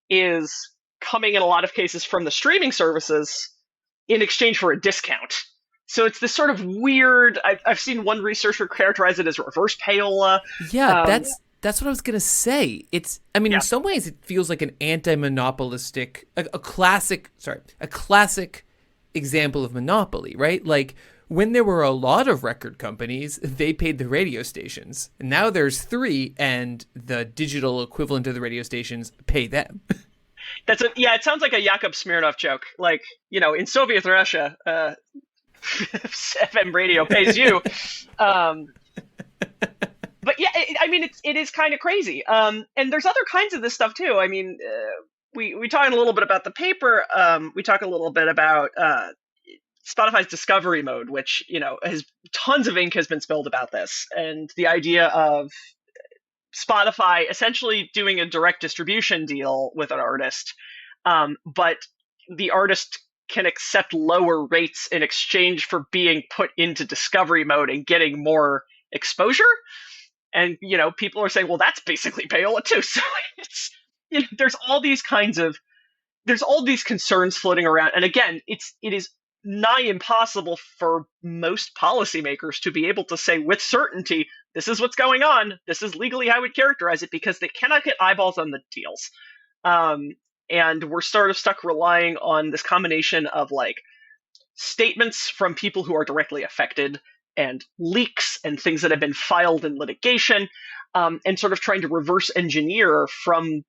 is coming in a lot of cases from the streaming services in exchange for a discount. So it's this sort of weird. I've seen one researcher characterize it as reverse payola. Yeah, that's what I was gonna say. I mean, Yeah. in some ways, it feels like an anti-monopolistic, a classic example of monopoly, right? Like when there were a lot of record companies, they paid the radio stations. Now there's 3, and the digital equivalent of the radio stations pay them. It sounds like a Yakov Smirnov joke. Like, in Soviet Russia, FM radio pays you. But yeah, it is kind of crazy. And there's other kinds of this stuff too. I mean, we talk a little bit about the paper. We talk a little bit about Spotify's discovery mode, which has tons of ink has been spilled about this, and the idea of Spotify essentially doing a direct distribution deal with an artist, but the artist can accept lower rates in exchange for being put into discovery mode and getting more exposure. And people are saying, well, that's basically payola too. So it's there's all these concerns floating around. And again, it is nigh impossible for most policymakers to be able to say with certainty, this is what's going on, this is legally how I would characterize it, because they cannot get eyeballs on the deals. And we're sort of stuck relying on this combination of like statements from people who are directly affected and leaks and things that have been filed in litigation, and sort of trying to reverse engineer from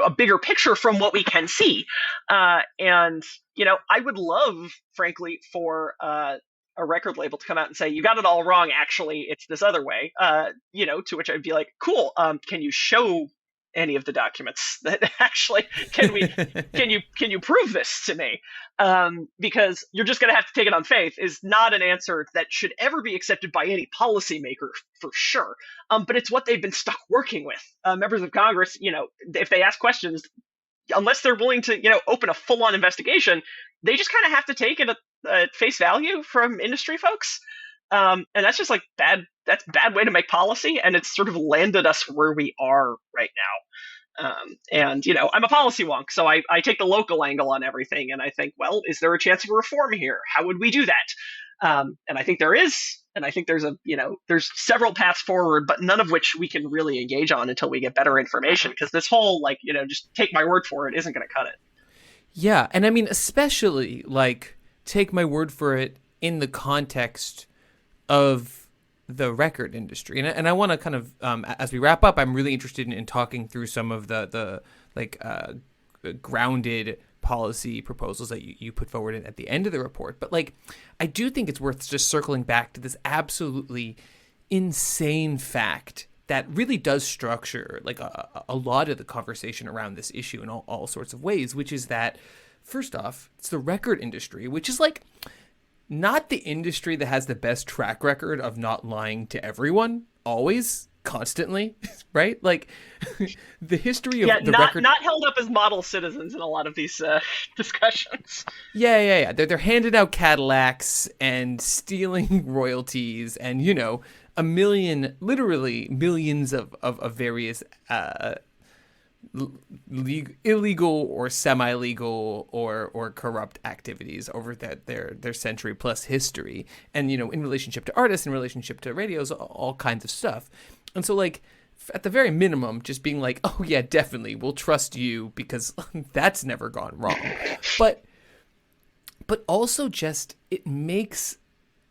a bigger picture from what we can see. And I would love, frankly, for a record label to come out and say, you got it all wrong, actually it's this other way. To which I'd be like, cool, can you show any of the documents that actually can you prove this to me? Because you're just going to have to take it on faith is not an answer that should ever be accepted by any policymaker for sure. But it's what they've been stuck working with. Members of Congress, if they ask questions, unless they're willing to, open a full-on investigation, they just kind of have to take it at face value from industry folks. And that's just like bad. That's a bad way to make policy, and it's sort of landed us where we are right now. And I'm a policy wonk, so I take the local angle on everything, and I think, well, is there a chance of reform here? How would we do that? And I think there is, and I think there's several paths forward, but none of which we can really engage on until we get better information, because this whole just take my word for it isn't going to cut it. Yeah, and I mean, especially take my word for it in the context of the record industry. And I want to kind of, as we wrap up, I'm really interested in talking through some of the grounded policy proposals that you put forward at the end of the report. But I do think it's worth just circling back to this absolutely insane fact that really does structure a lot of the conversation around this issue in all sorts of ways, which is that, first off, it's the record industry, which is not the industry that has the best track record of not lying to everyone, always, constantly, right? The history of the record... not held up as model citizens in a lot of these discussions. Yeah. They're handing out Cadillacs and stealing royalties and, literally millions of various illegal or semi-legal or corrupt activities over their century plus history, and in relationship to artists, in relationship to radios, all kinds of stuff. And so at the very minimum, just being oh yeah, definitely we'll trust you because that's never gone wrong. But also just it makes,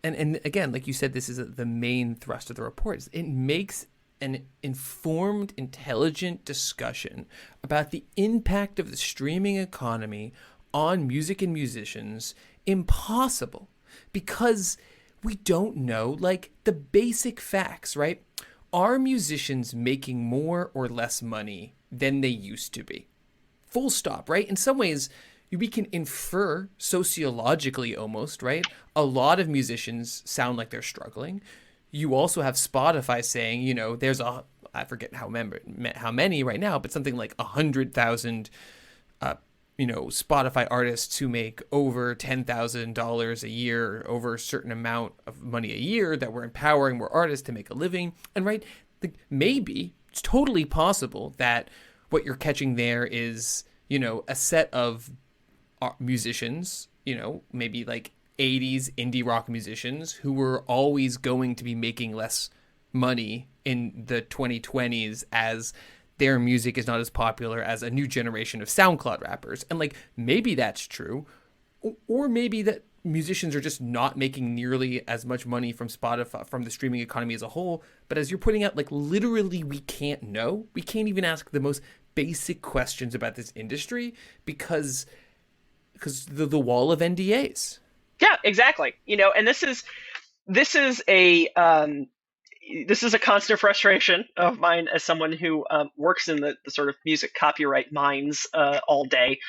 and again, like you said, this is the main thrust of the report, is it makes an informed, intelligent discussion about the impact of the streaming economy on music and musicians impossible, because we don't know the basic facts, right? are musicians making more or less money than they used to be? Full stop, right? In some ways, we can infer sociologically almost, right? A lot of musicians sound like they're struggling. You also have Spotify saying, there's I forget how many right now, but something like 100,000 Spotify artists who make over $10,000 a year, over a certain amount of money a year, that we're empowering more artists to make a living. And right, maybe it's totally possible that what you're catching there is, a set of musicians, maybe like 80s indie rock musicians who were always going to be making less money in the 2020s as their music is not as popular as a new generation of SoundCloud rappers. And like, maybe that's true. Or maybe that musicians are just not making nearly as much money from Spotify, from the streaming economy as a whole. But as you're putting out, like, literally we can't know. We can't even ask the most basic questions about this industry because the wall of NDAs. Yeah, exactly. And this is a constant frustration of mine as someone who works in the sort of music copyright mines all day.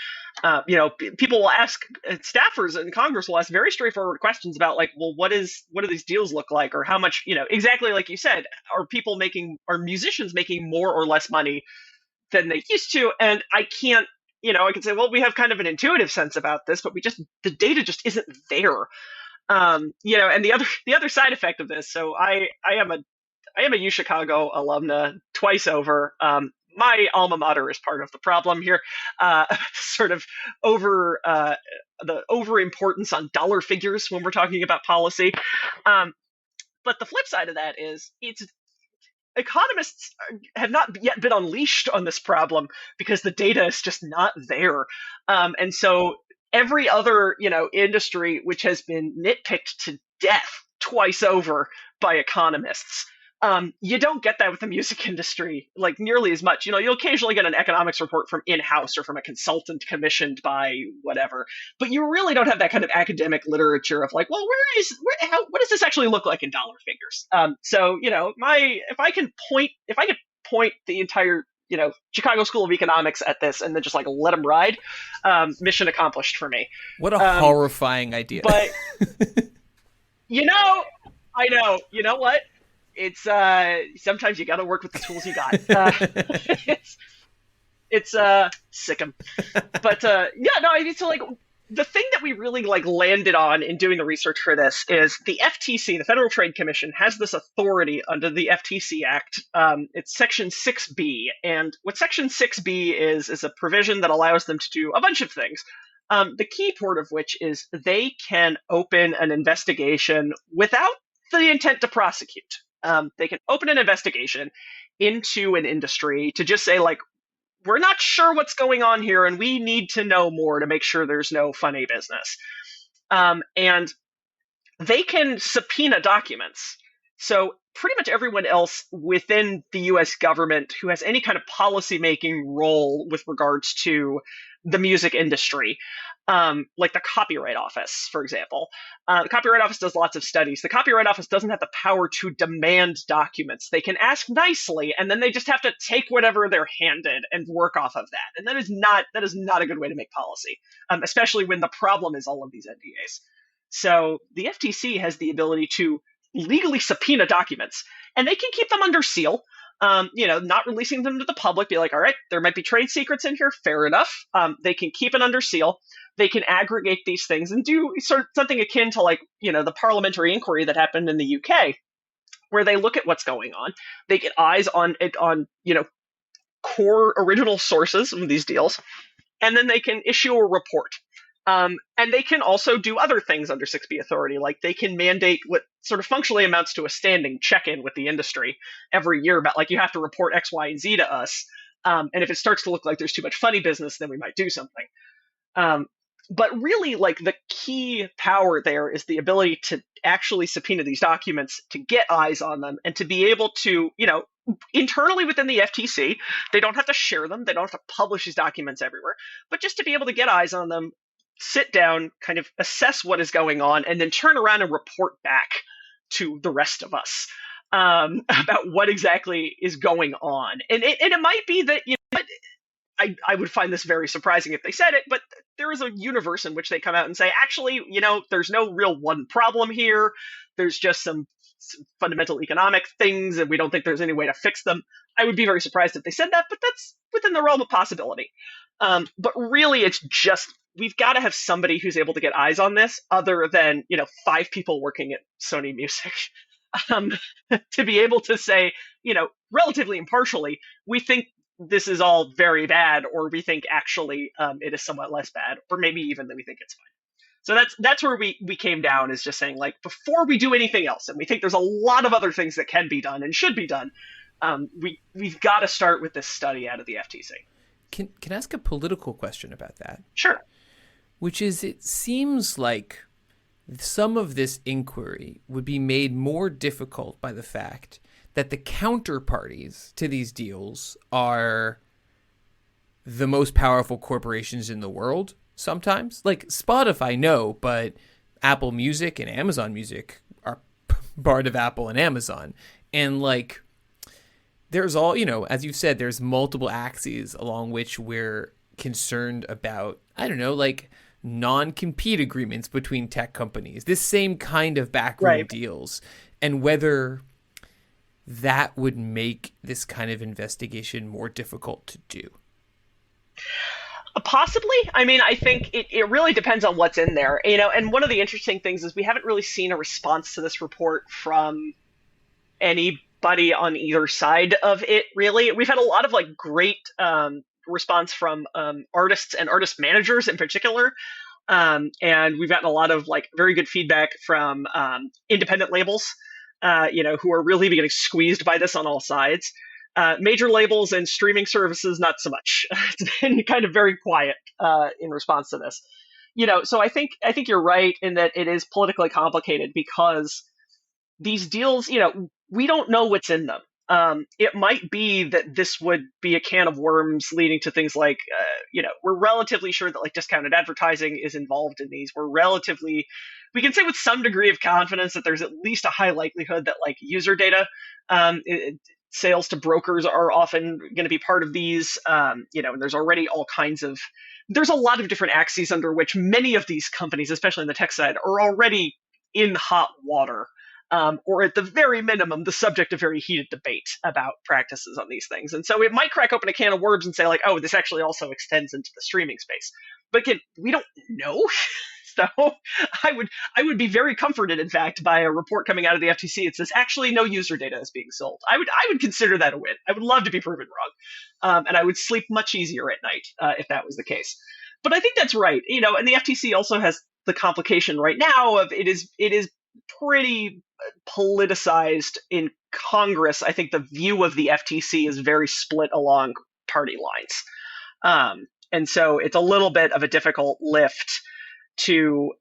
People will ask, staffers in Congress will ask very straightforward questions about, like, well, what do these deals look like, or how much, exactly like you said, are musicians making more or less money than they used to? And I can't, I can say, well, we have kind of an intuitive sense about this, but the data just isn't there. And the other side effect of this. So I am a U Chicago alumna twice over. My alma mater is part of the problem here. Sort of the overimportance on dollar figures when we're talking about policy. But the flip side of that is economists have not yet been unleashed on this problem because the data is just not there. And so every other, industry which has been nitpicked to death twice over by economists, you don't get that with the music industry, like, nearly as much. You'll occasionally get an economics report from in-house or from a consultant commissioned by whatever, but you really don't have that kind of academic literature of, like, well, what does this actually look like in dollar figures? So, if I could point the entire, Chicago School of Economics at this and then just, like, let them ride, mission accomplished for me. What a horrifying idea. But, I know, you know what? It's sometimes you got to work with the tools you got. It's sick 'em. But so, like, the thing that we really, like, landed on in doing the research for this is the FTC, the Federal Trade Commission, has this authority under the FTC Act. It's Section 6B, and what Section 6B is a provision that allows them to do a bunch of things. The key part of which is they can open an investigation without the intent to prosecute. They can open an investigation into an industry to just say, like, we're not sure what's going on here, and we need to know more to make sure there's no funny business. And they can subpoena documents. So pretty much everyone else within the U.S. government who has any kind of policymaking role with regards to the music industry, like the Copyright Office, for example. The Copyright Office does lots of studies. The Copyright Office doesn't have the power to demand documents. They can ask nicely, and then they just have to take whatever they're handed and work off of that. And that is not a good way to make policy, especially when the problem is all of these NDAs. So the FTC has the ability to legally subpoena documents, and they can keep them under seal. Not releasing them to the public, be like, all right, there might be trade secrets in here, fair enough. They can keep it under seal. They can aggregate these things and do sort of something akin to, like, the parliamentary inquiry that happened in the UK, where they look at what's going on. They get eyes on it, on, core original sources of these deals, and then they can issue a report. And they can also do other things under 6B authority, like they can mandate what sort of functionally amounts to a standing check-in with the industry every year about, like, you have to report X, Y, and Z to us. And if it starts to look like there's too much funny business, then we might do something. But really, like, the key power there is the ability to actually subpoena these documents, to get eyes on them, and to be able to, internally within the FTC, they don't have to share them. They don't have to publish these documents everywhere, but just to be able to get eyes on them, sit down, kind of assess what is going on, and then turn around and report back to the rest of us. about what exactly is going on. And it might be that, I would find this very surprising if they said it, but there is a universe in which they come out and say, actually, there's no real one problem here. There's just some fundamental economic things, and we don't think there's any way to fix them. I would be very surprised if they said that, but that's within the realm of possibility. But really, it's just, we've got to have somebody who's able to get eyes on this other than, 5 people working at Sony Music. To be able to say, relatively impartially, we think this is all very bad, or we think actually it is somewhat less bad, or maybe even that we think it's fine. So that's where we came down, is just saying, like, before we do anything else, and we think there's a lot of other things that can be done and should be done, we've got to start with this study out of the FTC. Can I ask a political question about that? Sure. Which is, it seems like some of this inquiry would be made more difficult by the fact that the counterparties to these deals are the most powerful corporations in the world sometimes. Like Spotify, no, but Apple Music and Amazon Music are part of Apple and Amazon. And like, there's all, as you said, there's multiple axes along which we're concerned about, I don't know, like non-compete agreements between tech companies, this same kind of backroom deals, and whether that would make this kind of investigation more difficult to do. Possibly. I mean, I think it really depends on what's in there, and one of the interesting things is we haven't really seen a response to this report from anybody on either side of it, really. We've had a lot of like great response from artists and artist managers in particular. And we've gotten a lot of like very good feedback from independent labels, who are really getting squeezed by this on all sides. Major labels and streaming services, not so much. It's been kind of very quiet in response to this. So I think you're right in that it is politically complicated because these deals, we don't know what's in them. It might be that this would be a can of worms leading to things like, we're relatively sure that like discounted advertising is involved in these. We can say with some degree of confidence that there's at least a high likelihood that like user data, sales to brokers are often going to be part of these. And there's already there's a lot of different axes under which many of these companies, especially in the tech side, are already in hot water. Or at the very minimum, the subject of very heated debate about practices on these things. And so it might crack open a can of worms and say like, oh, this actually also extends into the streaming space. But again, we don't know. So I would be very comforted, in fact, by a report coming out of the FTC that says actually no user data is being sold. I would consider that a win. I would love to be proven wrong. And I would sleep much easier at night if that was the case. But I think that's right. And the FTC also has the complication right now of it is pretty politicized in Congress. I think the view of the FTC is very split along party lines. And so it's a little bit of a difficult lift to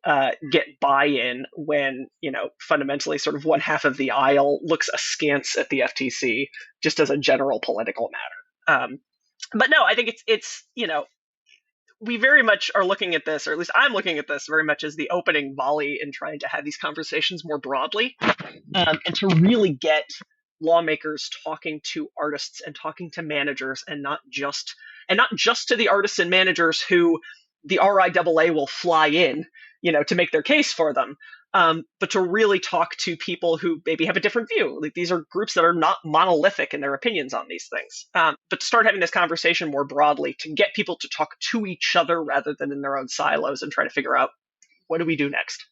get buy-in when, fundamentally sort of one half of the aisle looks askance at the FTC just as a general political matter. But no, I think it's we very much are looking at this, or at least I'm looking at this very much as the opening volley in trying to have these conversations more broadly, and to really get lawmakers talking to artists and talking to managers, and not just to the artists and managers who the RIAA will fly in, to make their case for them, but to really talk to people who maybe have a different view. Like, these are groups that are not monolithic in their opinions on these things, but to start having this conversation more broadly, to get people to talk to each other rather than in their own silos and try to figure out, what do we do next?